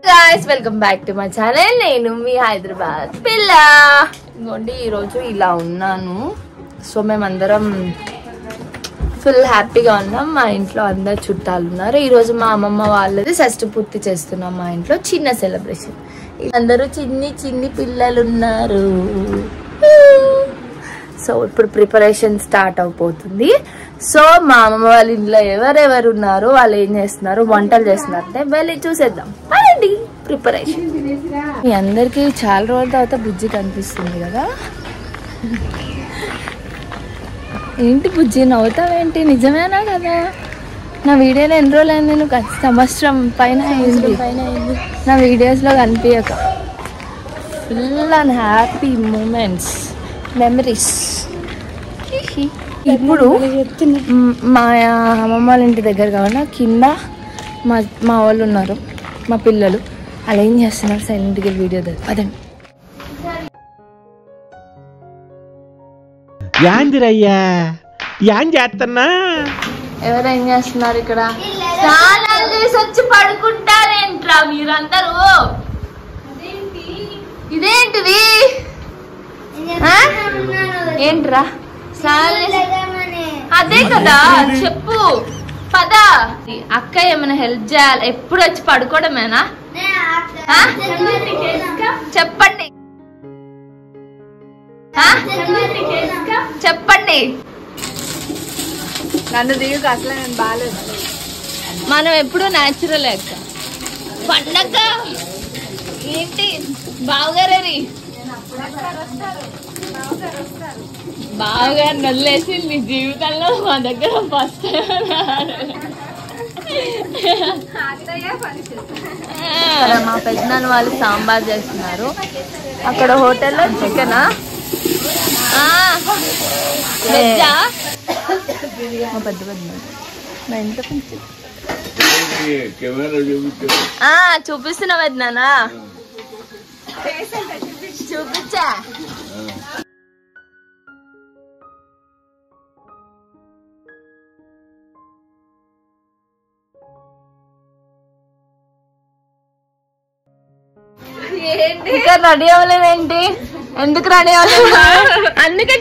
guys, welcome back to my channel. నేను మీ హైదరాబాద్ పిల్ల. ఇంకోండి ఈరోజు ఇలా ఉన్నాను. సో మేమందరం ఫుల్ హ్యాపీగా ఉన్నాం. మా ఇంట్లో అందరు చుట్టాలు ఉన్నారు. ఈరోజు మా అమ్మమ్మ వాళ్ళది షష్ఠి పూర్తి చేస్తున్నాం. మా ఇంట్లో చిన్న సెలబ్రేషన్. అందరూ చిన్ని పిల్లలు ఉన్నారు. సో ఇప్పుడు ప్రిపరేషన్ స్టార్ట్ అయిపోతుంది. సో మా అమ్మమ్మ వాళ్ళ ఇంట్లో ఎవరెవరు ఉన్నారో వాళ్ళు ఏం చేస్తున్నారు, వంటలు చేస్తున్నారంటే వెళ్ళి చూసేద్దాం. పదండి ప్రిపరేషన్. మీ అందరికి చాలా రోజుల తర్వాత బుజ్జి కనిపిస్తుంది కదా. ఏంటి బుజ్జి నవ్వుతావేంటి? నిజమేనా కదా? నా వీడియోలో ఎన్ని రోజులు అయింది? నువ్వు సంవత్సరం పైన అయింది నా వీడియోస్లో కనిపించక. Full and happy moments, memories. ఇప్పుడు మా అమ్మమ్మ వాళ్ళ ఇంటి దగ్గర కావాలి కింద మా వాళ్ళు ఉన్నారు, మా పిల్లలు. అలా ఏం చేస్తున్నారు? సైలెంట్గా వీడియో అదండి. ఎవరేం చేస్తున్నారు ఇక్కడ? స్నానాలు చేసి వచ్చి పడుకుంటారేంట్రా మీరందరూ? ఇదేంటిది? ఏంట్రా అదే కదా చెప్పు పద. అక్క ఏమైనా హెల్ప్ చేయాలి? ఎప్పుడు వచ్చి పడుకోవడమేనా? చెప్పండి చెప్పండి. నన్ను దిగు అసలు నేను బాగాలేదు. మనం ఎప్పుడు న్యాచురల్ అక్క. పండగ ఏంటి బావగారి బాగా నల్లేసి మీ జీవితంలో మా దగ్గర ఫస్ట్ మా పెద్దనాన్న వాళ్ళు సాంబార్ చేస్తున్నారు. అక్కడ హోటల్లో చికెనా మా పెద్ద మా ఇంట్లో చూపిస్తున్నా పెద్దనానా, చూపించా. ఇంకా రెడీ అవ్వలేదేంటి? ఎందుకు రెడీ అవ్వలేదు? అందుకే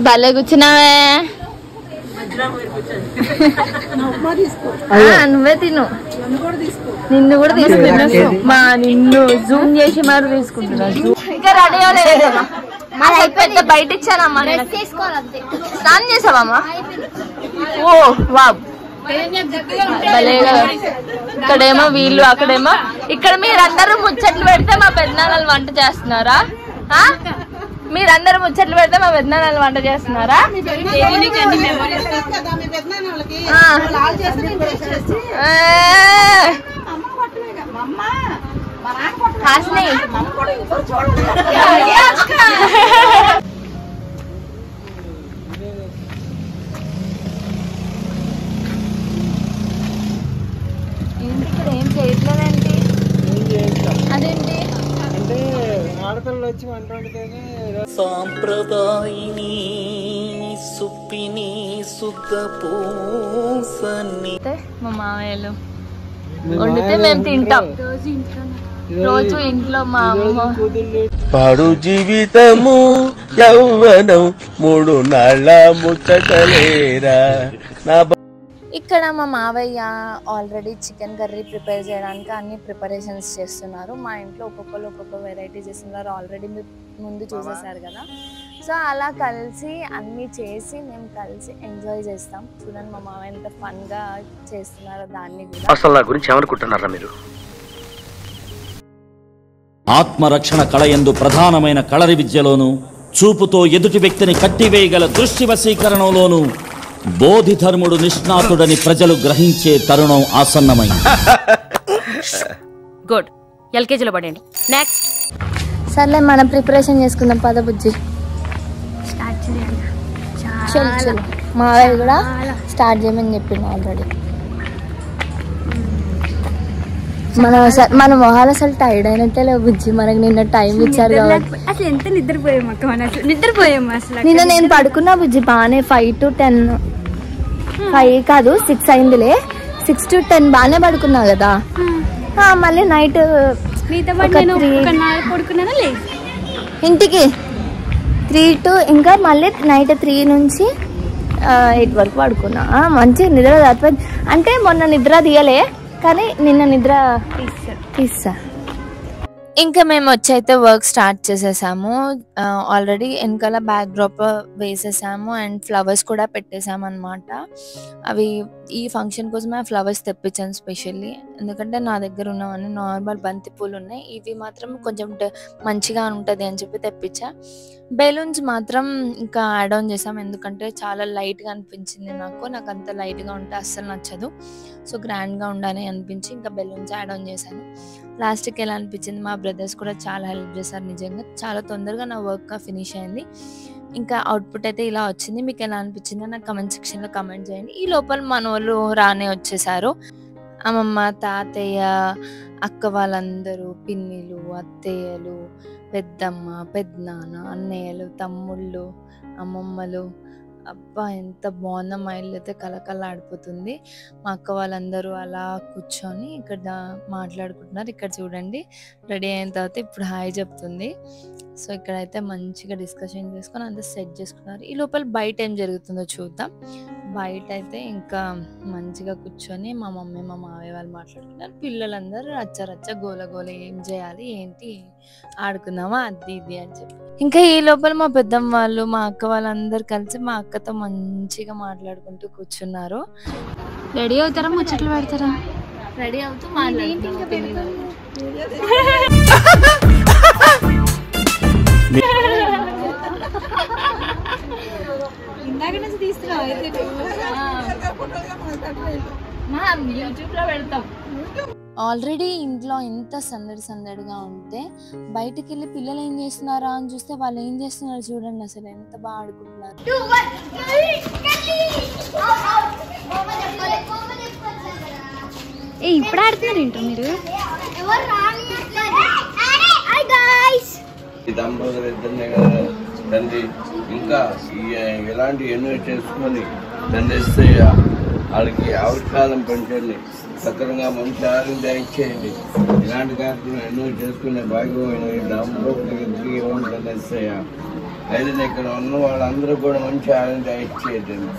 భలే కూర్చున్నావే. నువ్వే తిను. నిన్ను కూడా తీసుకుంటున్నా. మా నిన్ను జూమ్ చేసి మరి తీసుకుంటున్నా. ఇంకా రెడీ అవ్వలేదు. పెద్ద బయట ఇచ్చానమ్మా. స్నానం చేసావమ్మా? ఓ వా భలేగా. ఇక్కడేమో వీళ్ళు, అక్కడేమో ఇక్కడ మీరందరూ ముచ్చట్లు పెడితే మా పెద్దనాన్నలు వంట చేస్తున్నారా? మీరందరూ ముచ్చట్లు పెడితే మా పెద్దనాన్నలు వంట చేస్తున్నారా? ఇక్కడ ఏం చేయట్లేదేంటి? అదేంటి అంటే ఆడపిల్లలు వచ్చి వంట వండితేనే సాంప్రదాయిని సుప్పిని శుద్ధ పూసని మా మామయ్యలు వండితే మేము తింటాం. రోజు ఇంట్లో మా అమ్మ. పాడు జీవితము యవ్వనం మూడు నాళ్ళ ముచ్చటలేరా. ఇక్కడ మా మావయ్య ఆల్రెడీ చికెన్ కర్రీ ప్రిపేర్ చేయడానికి అన్ని ప్రిపరేషన్స్ చేస్తున్నారు. మా ఇంట్లో ఒక్కొక్కరు ఒక్కొక్క వెరైటీ చేస్తున్నారు. ఆల్రెడీ మీరు ముందు చూసేసారు కదా. సో అలా కలిసి అన్నీ చేసి మేము కలిసి ఎంజాయ్ చేస్తాం. చూడండి మా మావయ్య ఎంత ఫన్గా చేస్తున్నారో దాన్ని కూడా. అసలు నా గురించి ఏమనుకుంటున్నారా మీరు? ఆత్మరక్షణ కళయందు ప్రధానమైన కళరి విద్యలోను, చూపుతో ఎదుటి వ్యక్తిని కట్టివేయగల దృష్టి వశీకరణలోను బోధి ధర్ముడు నిష్ణాతుడని ప్రజలు గ్రహించే తరుణం ఆసన్నమైంది. గుడ్. ఎల్కేజీలో పడండి. నెక్స్ట్ సర్లే మనం ప్రిపరేషన్ చేసుకుందాం పద బుజ్జి. మావయ్య కూడా స్టార్ట్ చేయమని చెప్పిండు ఆల్రెడీ. మన మొహాలు అసలు టైర్డ్ అయినట్టే లేవు బుజ్జి. మనకి నిన్న టైం ఇచ్చారు కాబట్టి అసలు ఎంత నిద్రపోయాము అక్క, నిద్రపోయాము అసలు. నిన్న నేను పడుకున్నా బుజ్జి బాగానే 5 to 10, 5 కాదు 6 అయిందిలే, 6 to 10 బాగానే పడుకున్నా కదా. మళ్ళీ నైట్ పడుకున్నానా లేదు ఇంటికి 3 to ఇంకా మళ్ళీ నైట్ 3 నుంచి 8 వరకు పడుకున్నా. మంచిగా నిద్ర సరిపోయింది. అంటే మొన్న నిద్ర తీయలే కానీ నిన్న నిద్ర తీస్తా. ఇంకా మేము వచ్చి అయితే వర్క్ స్టార్ట్ చేసేసాము. ఆల్రెడీ వెనకాల బ్యాక్ డ్రాప్ వేసేసాము అండ్ ఫ్లవర్స్ కూడా పెట్టేసాము అనమాట. అవి ఈ ఫంక్షన్ కోసమే ఫ్లవర్స్ తెప్పించాను స్పెషల్లీ. ఎందుకంటే నా దగ్గర ఉన్నవన్నీ నార్మల్ బంతి పూలు ఉన్నాయి, ఇవి మాత్రం కొంచెం మంచిగా ఉంటుంది అని చెప్పి తెప్పించా. బెలూన్స్ మాత్రం ఇంకా యాడ్ ఆన్ చేసాం, ఎందుకంటే చాలా లైట్గా అనిపించింది నాకు అంత లైట్గా ఉంటే అస్సలు నచ్చదు. సో గ్రాండ్గా ఉండాలి అనిపించి ఇంకా బెలూన్స్ యాడ్ ఆన్ చేశాను. లాస్ట్కి ఎలా అనిపించింది, మా బ్రదర్స్ కూడా చాలా హెల్ప్ చేశారు. నిజంగా చాలా తొందరగా నా వర్క్ ఫినిష్ అయింది. ఇంకా అవుట్పుట్ అయితే ఇలా వచ్చింది. మీకు ఎలా అనిపించిందో నాకు కమెంట్ సెక్షన్లో కమెంట్ చేయండి. ఈ లోపల మన వాళ్ళు రానే వచ్చేసారు. అమ్మమ్మ, తాతయ్య, అక్క వాళ్ళందరూ, పిన్నిలు, అత్తయ్యలు, పెద్దమ్మ, పెద్దనాన్న, అన్నయ్యలు, తమ్ముళ్ళు, అమ్మమ్మలు. అబ్బా ఎంత బాగుందో, మా ఇల్లు అయితే కలకల్లాడిపోతుంది. మా అక్క వాళ్ళందరూ అలా కూర్చొని ఇక్కడ మాట్లాడుకుంటున్నారు. ఇక్కడ చూడండి, రెడీ అయిన తర్వాత ఇప్పుడు హాయ్ చెప్తుంది. సో ఇక్కడైతే మంచిగా డిస్కషన్ చేసుకొని అంతా సెట్ చేసుకున్నారు. ఈ లోపల బయట ఏం జరుగుతుందో చూద్దాం. బయట అయితే ఇంకా మంచిగా కూర్చొని మా మమ్మీ మా మావయ్య వాళ్ళు మాట్లాడుకున్నారు. పిల్లలందరూ రచ్చ గోల ఏం చేయాలి ఏంటి ఆడుకుందామా అది ఇది అని చెప్పి. ఇంకా ఈ లోపల మా పెద్దమ్మ వాళ్ళు మా అక్క వాళ్ళందరూ కలిసి మా అక్కతో మంచిగా మాట్లాడుకుంటూ కూర్చున్నారు. రెడీ అవుతారా, ముచ్చట్లు పెడతారా? రెడీ అవుతూ మాట్లాడుతున్నారు. ఇందాక నుంచి తీసుకున్నావు అయితే యూట్యూబ్ లో పెడతాం. ఆల్రెడీ ఇంట్లో ఎంత సందడిగా ఉంటే బయటికి వెళ్ళి పిల్లలు ఏం చేస్తున్నారా అని చూస్తే వాళ్ళు ఏం చేస్తున్నారు చూడండి, అసలు ఎంత బాగా ఆడుకుంటున్నారు. ఇప్పుడు ఆడుతున్నారు ఏంటో మీరు? తండ్రి ఇంకా ఎలాంటి ఎన్నో చేసుకొని తండ్రి ఇస్తే వాళ్ళకి ఆవిష్కారం పెంచండి, సక్రమంగా మంచి ఆరోగ్యం దయచేయండి. ఇలాంటి కార్యక్రమం ఎన్నో చేసుకునే భాగ్యమైన తండ్రి ఇస్తాయా. అయితే ఇక్కడ ఉన్న వాళ్ళందరూ కూడా మంచి ఆరోగ్యం దయచేయండి.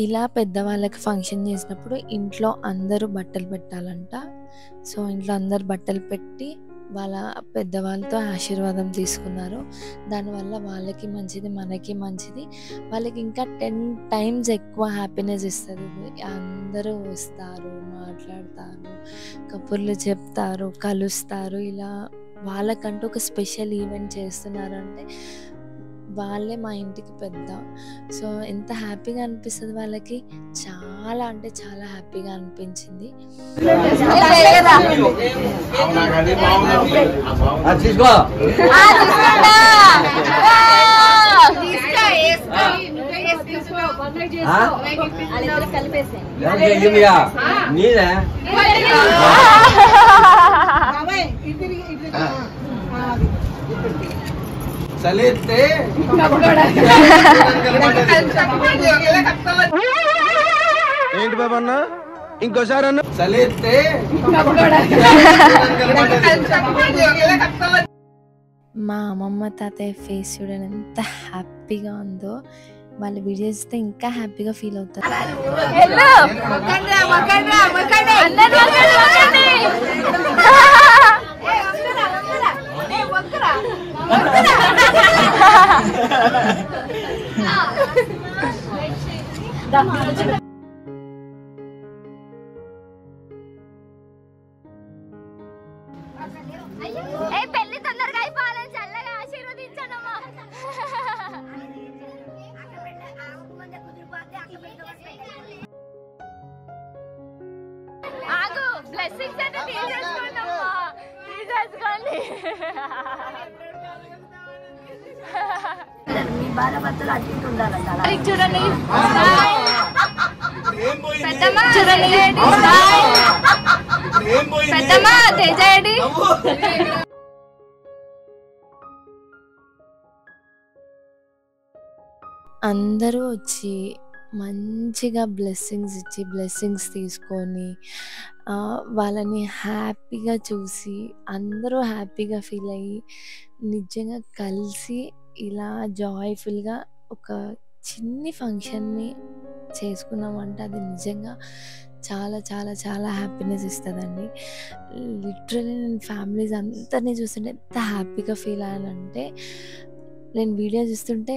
ఇలా పెద్దవాళ్ళకి ఫంక్షన్ చేసినప్పుడు ఇంట్లో అందరూ బట్టలు పెట్టాలంట. సో ఇంట్లో అందరు బట్టలు పెట్టి వాళ్ళ పెద్దవాళ్ళతో ఆశీర్వాదం తీసుకున్నారు. దానివల్ల వాళ్ళకి మంచిది, మనకి మంచిది. వాళ్ళకి ఇంకా 10 times ఎక్కువ హ్యాపీనెస్ ఇస్తుంది. అందరూ వస్తారు, మాట్లాడతారు, కబుర్లు చెప్తారు, కలుస్తారు. ఇలా వాళ్ళకంటూ ఒక స్పెషల్ ఈవెంట్ చేస్తున్నారు అంటే వాళ్ళే మా ఇంటికి పెద్ద. సో ఎంత హ్యాపీగా అనిపిస్తుంది వాళ్ళకి, చాలా అంటే చాలా హ్యాపీగా అనిపించింది. చలిస్తే ఏంటి బాబా అన్న, ఇంకోసారి అన్న చలిస్తే. మా అమ్మమ్మ తాతయ్య ఫేస్ చూడండి ఎంత హ్యాపీగా ఉందో. వాళ్ళ వీడియోస్ ఇస్తే ఇంకా హ్యాపీగా ఫీల్ అవుతారు. పెళ్లి తొందరగా అయిపోవాలని చల్లగా ఆశీర్వదించానమ్మా. ఆగు, బ్లెస్సింగ్స్ అంటే తీసేసుకోండమ్మా, తీసేసుకోండి. చూడండి పెద్దమ్మ, చూడండి పెద్దమ్మ, తేజాడి అందరూ వచ్చి మంచిగా బ్లెస్సింగ్స్ ఇచ్చి బ్లెస్సింగ్స్ తీసుకొని వాళ్ళని హ్యాపీగా చూసి అందరూ హ్యాపీగా ఫీల్ అయ్యి నిజంగా కలిసి ఇలా జాయ్ఫుల్గా ఒక చిన్ని ఫంక్షన్ని చేసుకున్నామంటే అది నిజంగా చాలా చాలా చాలా హ్యాపీనెస్ ఇస్తుందండి. లిటరల్లీ నేను ఫ్యామిలీస్ అందరినీ చూస్తుంటే ఎంత హ్యాపీగా ఫీల్ అయ్యానంటే, నేను వీడియో చూస్తుంటే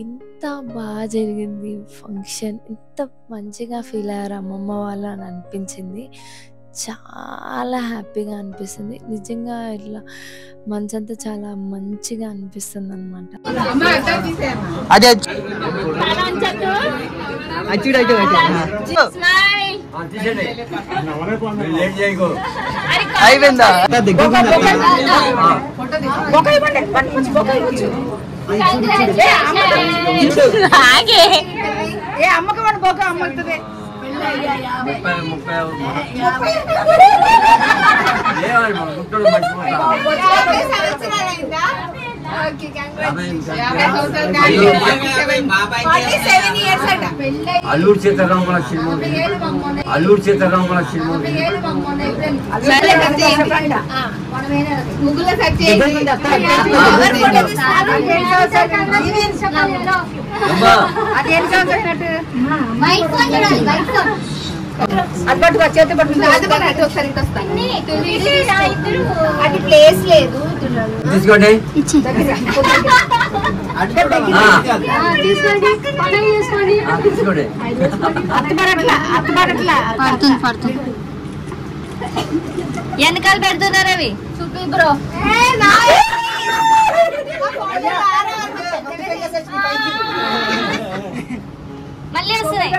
ఇంత బాగా జరిగింది ఫంక్షన్, ఇంత మంచిగా ఫీల్ అయ్యారు అమ్మమ్మ వాళ్ళు అని అనిపించింది. చాలా హ్యాపీగా అనిపిస్తుంది నిజంగా. ఇట్లా మనసంతా చాలా మంచిగా అనిపిస్తుంది అనమాట. అమ్మకి వాడు బొక్క అమ్ముతుంది. అల్లూరు సీతారామల సినిమా, అల్లూరు సీతారామల సినిమా అది పట్టుకో, చేతి పట్టుకుంటే ఒకసారి అది ప్లేస్ లేదు. తీసుకోండి. వెనకాల పెడుతున్నారు అవి చూపి బ్రో. మళ్ళీ వస్తున్నాయి.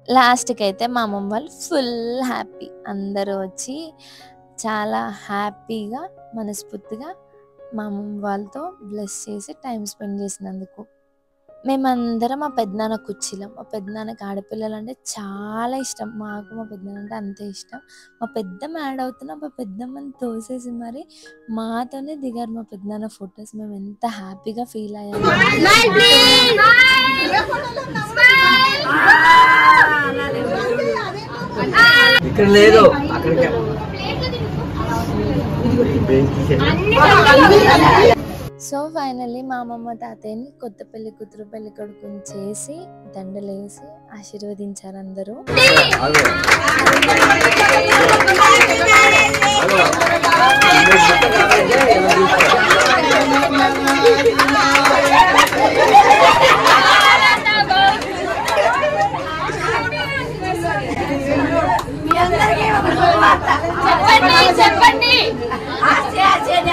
లాస్ట్కి అయితే మా అమ్మమ్మ వాళ్ళు ఫుల్ హ్యాపీ, అందరూ వచ్చి చాలా హ్యాపీగా మనస్ఫూర్తిగా మా అమ్మమ్మ వాళ్ళతో బ్లెస్ చేసి టైం స్పెండ్ చేసినందుకు. మేమందరం మా పెద్దనాన్న కుర్చీలం. మా పెద్దనాన్నకి ఆడపిల్లలు అంటే చాలా ఇష్టం, మాకు మా పెద్దనాన్న అంటే అంతే ఇష్టం. మా పెద్దమ్మ యాడ్ అవుతున్నా మా పెద్దమ్మని తోసేసి మరి మాతోనే దిగారు మా పెద్దనాన్న ఫొటోస్. మేము ఎంత హ్యాపీగా ఫీల్ అయ్యాము. ఇక్కడ లేదు, సో ఫైనల్లీ మా అమ్మమ్మ తాతయ్యని కొత్త పెళ్లి కూతురు పెళ్లి కొడుకుని చేసి దండలేసి ఆశీర్వదించారు అందరూ. చెప్పండి.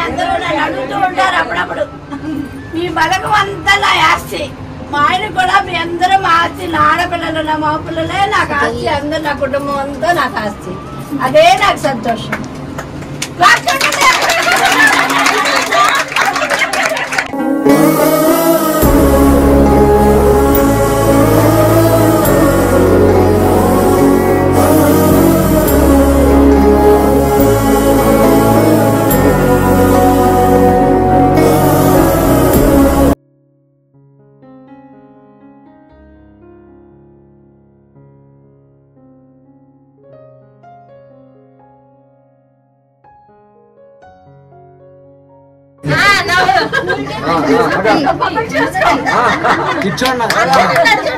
అందరూ నన్ను అడుగుతూ ఉంటారు అప్పుడప్పుడు, మీ బలగం అంతా నా ఆస్తి, మా ఆయన కూడా మీ అందరూ మా ఆస్తి, నా ఆడపిల్లలు నా మా పిల్లలే నాకు ఆస్తి, అందరూ నా కుటుంబం అంతా నాకు ఆస్తి, అదే నాకు సంతోషం.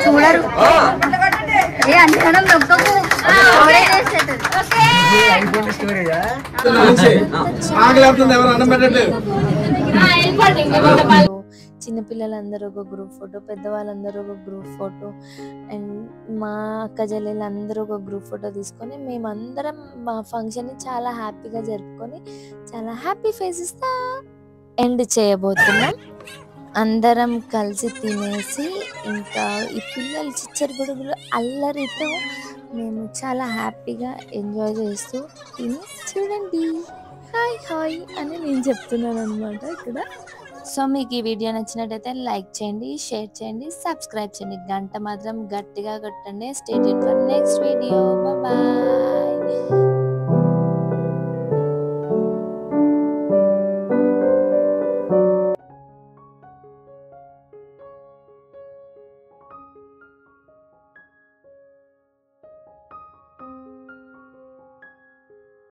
చూడరు ఏ అంతనం నొక్కకు చిన్నపిల్లలందరూ ఒక గ్రూప్ ఫోటో, పెద్దవాళ్ళందరూ ఒక గ్రూప్ ఫోటో, అండ్ మా అక్క చెల్లెలందరూ ఒక గ్రూప్ ఫోటో తీసుకొని మేమందరం మా ఫంక్షన్ని చాలా హ్యాపీగా జరుపుకొని చాలా హ్యాపీ ఫేసెస్తో ఎండ్ చేయబోతున్నాం. అందరం కలిసి తినేసి ఇంకా ఈ పిల్లలు చిచ్చరి బుడుగులు అల్లరితో మేము చాలా హ్యాపీగా ఎంజాయ్ చేస్తూ తిని చూడండి హాయ్ హాయ్ అని నేను చెప్తున్నాను అనమాట ఇక్కడ. సో మీకు ఈ వీడియో నచ్చినట్టయితే లైక్ చేయండి, షేర్ చేయండి, సబ్స్క్రైబ్ చేయండి, గంట మాత్రం గట్టిగా కొట్టండి. Stay tuned for next video. Bye.